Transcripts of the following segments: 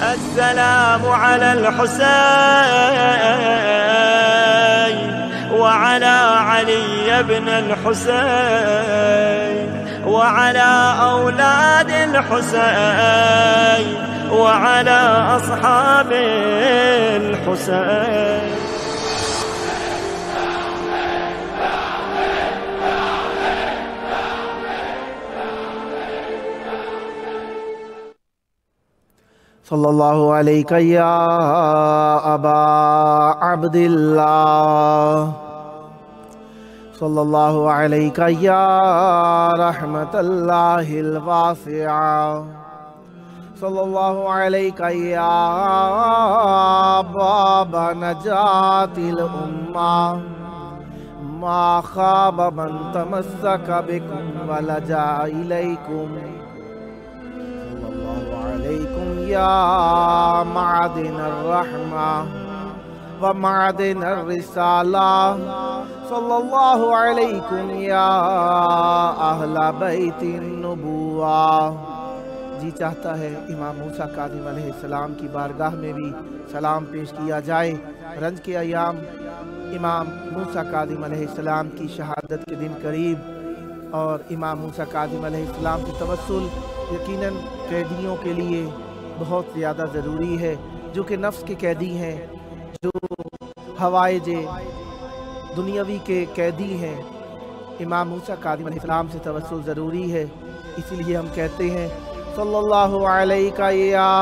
السلام على الحسين وعلى علي بن الحسين وعلى أولاد الحسين وعلى أصحاب الحسين. صلی اللہ علیہ یا ابا عبداللہ صلی اللہ علیہ یا رحمت اللہ الواسعہ صلی اللہ علیہ یا باب نجات الامہ ما خاب من تمسک بکم ولجا الیکم علیکم یا معدن الرحمہ ومعدن الرسالہ صلی اللہ علیکم یا اہل بیت النبوہ. جی چاہتا ہے امام موسیٰ کاظم علیہ السلام کی بارگاہ میں بھی سلام پیش کیا جائے. رنج کے ایام امام موسیٰ کاظم علیہ السلام کی شہادت کے دن قریب اور امام موسیٰ کاظم علیہ السلام کی توسل یقیناً قیدیوں کے لیے بہت زیادہ ضروری ہے، جو کہ نفس کے قیدی ہیں، جو حوائج دنیاوی کے قیدی ہیں. امام موسیٰ کاظم علیہ السلام سے توسل ضروری ہے. اسی لیے ہم کہتے ہیں صلی اللہ علیہ یا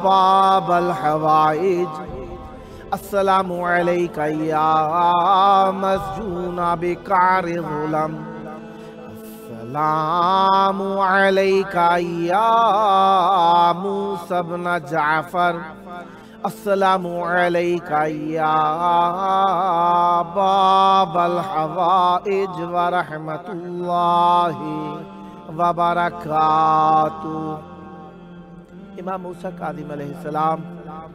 باب الحوائج السلام علیہ یا مسجون بکار ظلم السلام علیکہ یا موسیٰ بن جعفر السلام علیکہ یا باب الحوائج ورحمت اللہ وبرکاتہ. امام موسیٰ کاظم علیہ السلام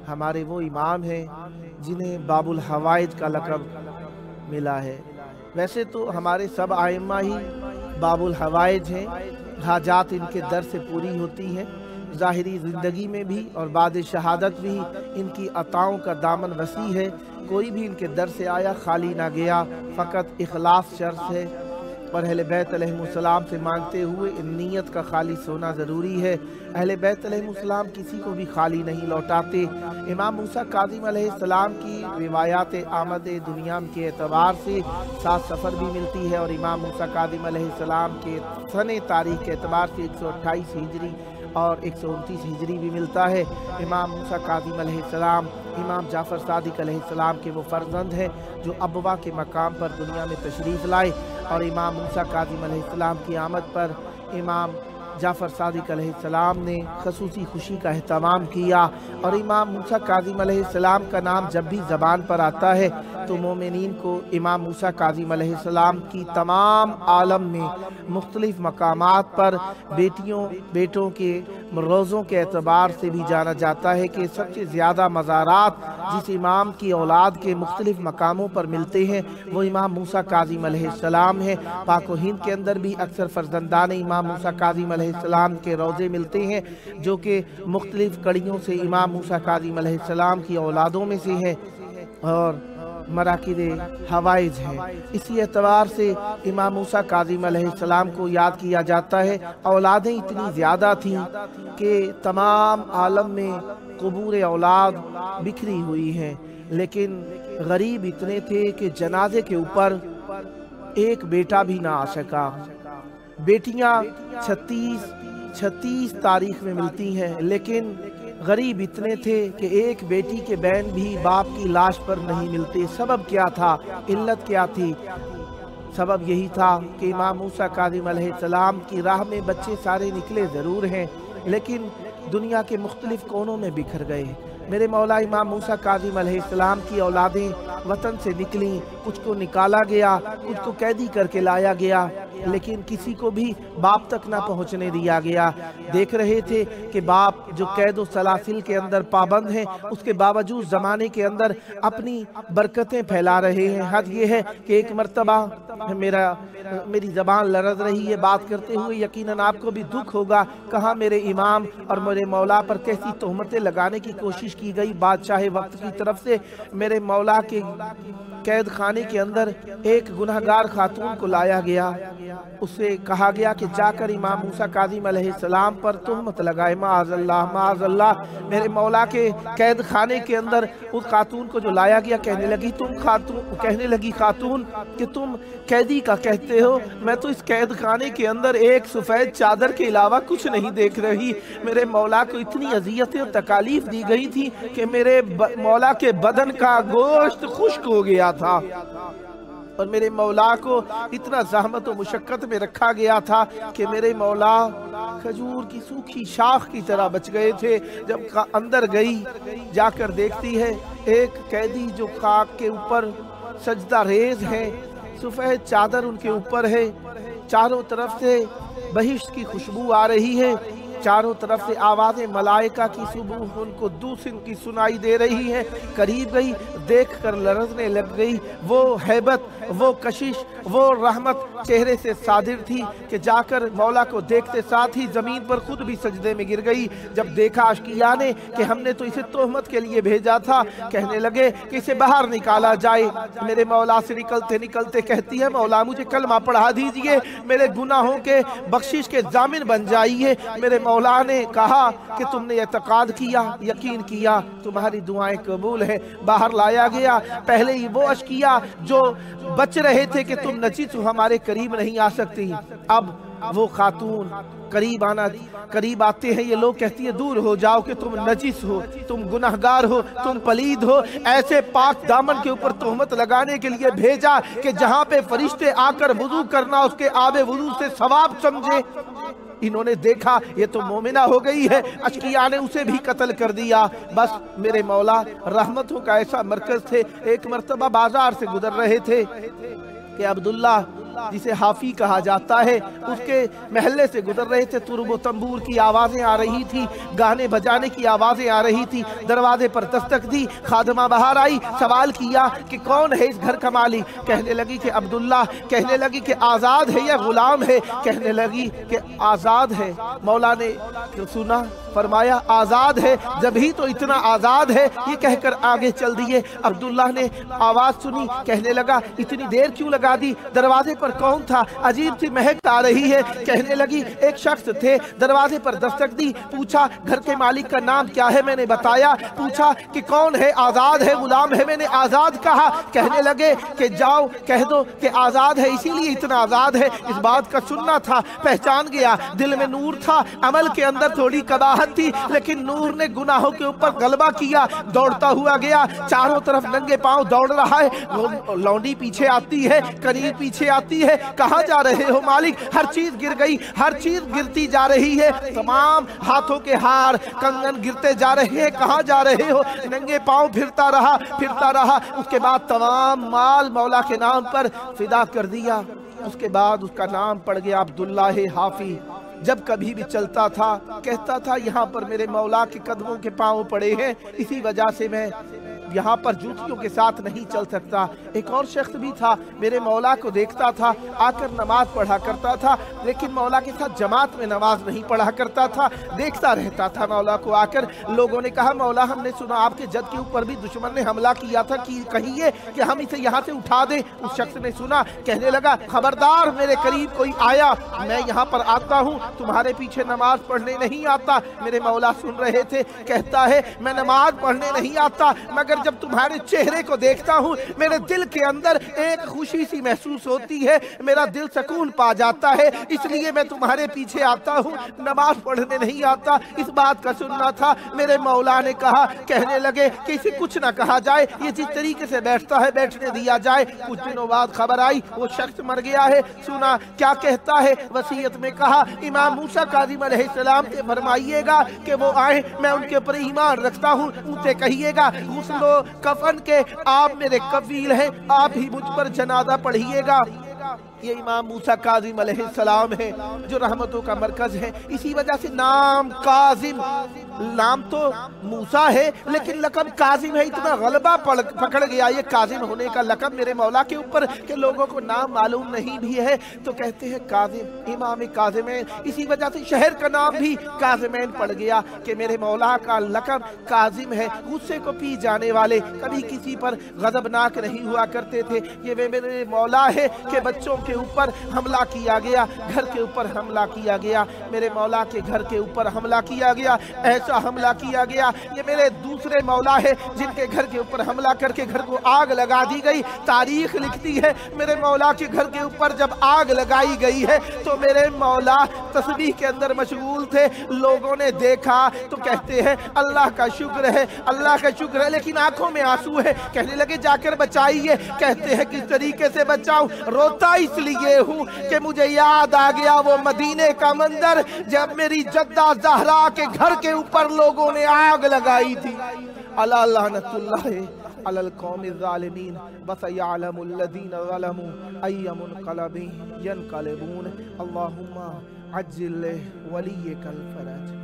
ہمارے وہ امام ہیں جنہیں باب الحوائج کا لقب ملا ہے. ویسے تو ہمارے سب ائمہ ہی باب الحوائج ہیں، حاجات ان کے در سے پوری ہوتی ہیں، ظاہری زندگی میں بھی اور بعد شہادت بھی ان کی عطاؤں کا دامن وسیع ہے. کوئی بھی ان کے در سے آیا خالی نہ گیا. فقط اخلاص شرط ہے اور اہل بیت علیہ السلام سے مانگتے ہوئے ان نیت کا خالص ہونا ضروری ہے. اہل بیت علیہ السلام کسی کو بھی خالی نہیں لوٹاتے. امام موسیٰ کاظم علیہ السلام کی روایات آمد دنیا کے اعتبار سے 7 سفر بھی ملتی ہے اور امام موسیٰ کاظم علیہ السلام کے سن تاریخ کے اعتبار سے 128 ہجری اور 129 ہجری بھی ملتا ہے. امام موسیٰ کاظم علیہ السلام امام جعفر صادق علیہ السلام کے وہ فرزند ہیں جو ابوا کے مقام پر دنیا میں تشریف لائے اور امام موسیٰ کاظم علیہ السلام کی آمد پر امام جعفر صادق علیہ السلام نے خصوصی خوشی کا اہتمام کیا. اور امام موسیٰ کاظم علیہ السلام کا نام جب بھی زبان پر آتا ہے تو مومنین کو امام موسیٰ کاظم علیہ السلام کی تمام عالم میں مختلف مقامات پر بیٹوں کے روزوں کے اعتبار سے بھی جانا جاتا ہے کہ سب سے زیادہ مزارات جس امام کی اولاد کے مختلف مقاموں پر ملتے ہیں وہ امام موسیٰ کاظم علیہ السلام ہیں. پاک و ہند کے اندر بھی اکثر فرزندان امام موسیٰ کاظم علیہ السلام کے روزے ملتے ہیں جو کہ مختلف کڑیوں سے امام موسیٰ کاظم علیہ السلام کی اولادوں میں سے ہیں اور مراکز حوائج ہیں. اسی اعتبار سے امام موسیٰ کاظم علیہ السلام کو یاد کیا جاتا ہے. اولادیں اتنی زیادہ تھیں کہ تمام عالم میں قبور اولاد بکھری ہوئی ہیں، لیکن غریب اتنے تھے کہ جنازے کے اوپر ایک بیٹا بھی نہ آ سکا. بیٹیاں 36 تاریخ میں ملتی ہیں، لیکن غریب اتنے تھے کہ ایک بیٹی کے بین بھی باپ کی لاش پر نہیں ملتے. سبب کیا تھا؟ علت کیا تھی؟ سبب یہی تھا کہ امام موسیٰ کاظم علیہ السلام کی راہ میں بچے سارے نکلے ضرور ہیں لیکن دنیا کے مختلف کونوں میں بکھر گئے. میرے مولا امام موسیٰ کاظم علیہ السلام کی اولادیں वतन से निकली, कुछ को निकाला गया, कुछ को कैदी करके लाया गया, लेकिन किसी को भी बाप तक ना पहुंचने दिया गया। देख रहे थे कि बाप जो कैद सलासिल के अंदर पाबंद हैं, उसके बावजूद ज़माने के अंदर अपनी बरकतें फैला रहे हैं। हद ये है कि एक मर्तबा मेरी ज़बान लरज़ रही है बात करते हुए, यकीनन आपको भी दुख होगा, कहाँ मेरे इमाम और मेरे मौला पर कैसी तोहमतें लगाने की कोशिश की गई बादशाह वक्त की तरफ से। मेरे मौला के कैद खाने के अंदर एक गुनहगार खातून को लाया गया, उससे कहा गया कि जाकर इमाम मूसा काज़िम अलैहिस्सलाम पर तोहमत लगाए। माअज़ल्लाह माअज़ल्लाह। मेरे मौला के कैद खाने के अंदर उस खातून को जो लाया गया, कहने लगी खातून कि तुम कैदी का कहते हो, मैं तो इस कैद खाने के अंदर एक सफ़ेद चादर के अलावा कुछ नहीं देख रही। मेरे मौला को इतनी अज़ियतें और तकालीफ दी गई थी कि मेरे मौला के बदन का गोश्त खुश्क हो गया था, और मेरे मौला को इतना ज़हमत और मुशक्क़त में रखा गया था कि मेरे मौला खजूर की सूखी शाख की तरह बच गए थे। जब अंदर गई, जाकर देखती है एक कैदी जो खाक के ऊपर सजदा रेज है, सफ़ेद चादर उनके ऊपर है, चारों तरफ से बहिश्त की खुशबू आ रही है, चारों तरफ से आवाज़ें मलाइका की सुबह उनको दूसरी की सुनाई दे रही है। करीब गई, देख कर लरज़ने लग गई। वो हैबत, वो कशिश, वो रहमत चेहरे से सादिर थी कि जाकर मौला को देखते साथ ही ज़मीन पर खुद भी सजदे में गिर गई। जब देखा अशकिया ने कि हमने तो इसे तोहमत के लिए भेजा था, कहने लगे कि इसे बाहर निकाला जाए। मेरे मौला से निकलते निकलते कहती है, मौला मुझे कलमा पढ़ा दीजिए, मेरे गुनाहों के बख्शिश के जामिन बन जाइए। मेरे मौला ने कहा कि तुमने एतकाद किया, यकीन किया, तुम्हारी दुआएं कबूल है। बाहर लाया गया। पहले ही वो अशकिया जो बच रहे थे कि तुम नजीस हो, हमारे करीब नहीं आ सकती, अब वो खातून करीब आते हैं। ये लोग कहती है दूर हो जाओ कि तुम नजीस हो, तुम गुनहगार हो, तुम पलीद हो। ऐसे पाक दामन के ऊपर तोहमत लगाने के लिए भेजा कि जहाँ पे फरिश्ते आकर वुजू करना उसके आबे वुजू से सवाब समझे। इन्होंने देखा ये तो मोमिना हो गई है, अशकिया ने उसे भी कत्ल कर दिया। बस मेरे मौला रहमतों का ऐसा मरकज थे। एक मर्तबा बाजार से गुजर रहे थे कि अब्दुल्ला जिसे हाफी कहा जाता है, उसके महल्ले से गुजर रहे थे। तुरबो तंबूर की आवाज़ें आ रही थी, गाने बजाने की आवाज़ें आ रही थी। दरवाजे पर दस्तक दी, खादमा बाहर आई, सवाल किया कि कौन है इस घर का मालिक। कहने लगी कि अब्दुल्ला। कहने लगी कि आज़ाद है या गुलाम है। कहने लगी कि आज़ाद है। मौला ने सुना, फरमाया आज़ाद है, जब ही तो इतना आज़ाद है, ये कहकर आगे चल दिए। अब्दुल्ला ने आवाज़ सुनी, कहने लगा इतनी देर क्यों लगा दी, दरवाजे पर कौन था, अजीब सी महक आ रही है। कहने लगी एक शख्स थे, दरवाजे पर दस्तक दी, पूछा घर के मालिक का नाम क्या है, मैंने बताया। पूछा कि कौन है, आज़ाद है गुलाम है, मैंने आज़ाद कहा। कहने लगे कि जाओ कह दो कि आज़ाद है, इसीलिए इतना आज़ाद है। इस बात का सुनना था, पहचान गया, दिल में नूर था, अमल के अंदर थोड़ी कबाहत थी, लेकिन नूर ने गुनाहों के ऊपर गलबा किया। दौड़ता हुआ गया, चारों तरफ नंगे पांव दौड़ रहा है। लौंडी पीछे आती है, करीब पीछे आती है, कहाँ जा रहे हो मालिक। हर चीज गिर गई, हर चीज गिरती जा रही है, तमाम हाथों के हार कंगन गिरते जा रहे हैं। कहाँ जा रहे हो, नंगे पांव फिरता रहा। उसके बाद तमाम माल मौला के नाम पर फिदा कर दिया। उसके बाद उसका नाम पड़ गया अब्दुल्ला हाफी। जब कभी भी चलता था कहता था यहाँ पर मेरे मौला के कदमों के पांव पड़े हैं, इसी वजह से मैं यहाँ पर जूतियों के साथ नहीं चल सकता। एक और शख्स भी था, मेरे मौला को देखता था, आकर नमाज पढ़ा करता था, लेकिन मौला के साथ जमात में नमाज नहीं पढ़ा करता था, देखता रहता था मौला को आकर। लोगों ने कहा मौला हमने सुना आपके जद के ऊपर भी दुश्मन ने हमला किया था, कि कहिए कि हम इसे यहाँ से उठा दें। उस शख्स ने सुना, कहने लगा खबरदार मेरे करीब कोई आया, मैं यहाँ पर आता हूँ, तुम्हारे पीछे नमाज पढ़ने नहीं आता। मेरे मौला सुन रहे थे, कहता है मैं नमाज पढ़ने नहीं आता, मगर जब तुम्हारे चेहरे को देखता हूँ मेरे दिल के अंदर एक खुशी सी महसूस होती है, मेरा दिल सुकून पा जाता है, इसलिए मैं तुम्हारे पीछे आता हूँ, नमाज पढ़ने नहीं आता। इस बात का सुनना था। मेरे मौला ने कहा, कहने लगे कि इसे कुछ ना कहा जाए, ये जिस तरीके से बैठता है बैठने दिया जाए। कुछ दिनों बाद खबर आई वो शख्स मर गया है। सुना क्या कहता है, वसीयत में कहा इमाम मूसा काज़िम अलैहिस्सलाम से फरमाइएगा कि वो आए, मैं उनके ऊपर ईमान रखता हूँ, उनसे कहिएगा गुस्ल کفن کے آپ میرے کفیل ہیں، آپ ہی مجھ پر جنازہ پڑھیے گا۔ یہ امام موسیٰ کاظم علیہ السلام ہے جو رحمتوں کا مرکز ہے۔ اسی وجہ سے نام کاظم، نام تو موسیٰ ہے لیکن لقب کاظم ہے، اتنا غلبہ پکڑ گیا یہ کاظم ہونے کا لقب میرے مولا کے اوپر کہ لوگوں کو نام معلوم نہیں بھی ہے تو کہتے ہیں کاظم، امام کاظمین۔ اسی وجہ سے شہر کا نام بھی کاظمین پڑ گیا کہ میرے مولا کا لقب کاظم ہے، غصے کو پی جانے والے، کبھی کسی پر غضبناک نہیں ہوا کرتے تھے۔ یہ میرے مولا ہے کہ بچوں کے اوپر حملہ کیا گیا، گھر کے اوپر حملہ کیا گیا، میرے مولا کے گھر کے اوپر حملہ کیا گیا، ایسا حملہ کیا گیا۔ یہ میرے دوسرے مولا ہے جن کے گھر کے اوپر حملہ کر کے گھر کو آگ لگا دی گئی۔ تاریخ لکھتی ہے میرے مولا کے گھر کے اوپر جب آگ لگائی گئی ہے تو میرے مولا تسبیح کے اندر مشغول تھے، لوگوں نے دیکھا تو کہتے ہیں اللہ کا شکر ہے، اللہ کا شکر ہے، لیکن آنکھوں میں آنسو ہے۔ کہنے لگے جا کر بچائیے، کہتے ہیں کس طریقے سے بچاؤں؟ روتا اس لیے ہوں کہ مجھے یاد آ گیا وہ مدینے کا منظر جب میری جدہ زہرا کے گھر کے اوپر لوگوں نے آگ لگائی تھی۔ الا لعنت اللہ علی القوم الظالمین وسیعلم الذین ظلموا ای منقلب ینقلبون۔ اللہم عجل ولیک الفرج۔